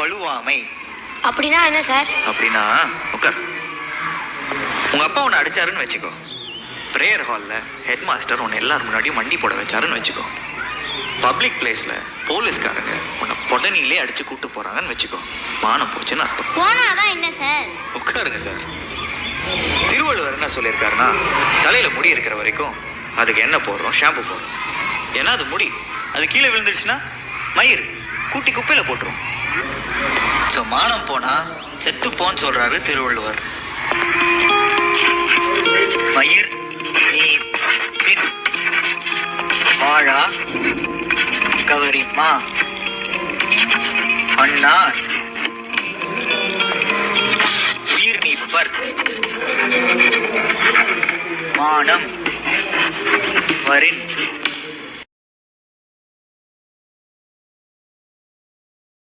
வலுவாமை. அப்படின்னா என்ன சார்? அப்படின்னா உட்கார். உங்க அப்பா உன்னை அடிச்சாருன்னு வச்சுக்கோ. ப்ரேயர் ஹாலில் ஹெட் மாஸ்டர் உன்னை எல்லாரும் முன்னாடியும் மண்டி போட வச்சாருன்னு வச்சுக்கோ. பப்ளிக் பிளேஸில் போலீஸ்காரங்க உன்னை பொடனிலே அடிச்சு கூட்டு போறாங்கன்னு வச்சுக்கோ. மானம் போச்சுன்னு அர்த்தம். போனாதான் என்ன சார்? உட்காருங்க சார். திருவள்ளுவர் என்ன சொல்லியிருக்காருன்னா, தலையில முடி இருக்கிற வரைக்கும் அதுக்கு எண்ணெய் போடுறோம், ஷாம்பு போடுறோம். ஏன்னா அது முடி, அது கீழே விழுந்துருச்சுன்னா மயிர் கூட்டி குப்பையில போட்டுரும். ஸோ மானம் போனா செத்துப்போன்னு சொல்றாரு திருவள்ளுவர். மயிர் நீ பின் வாழா கவரிமா அண்ணா உயிர் நீ பர் மானம் வரின்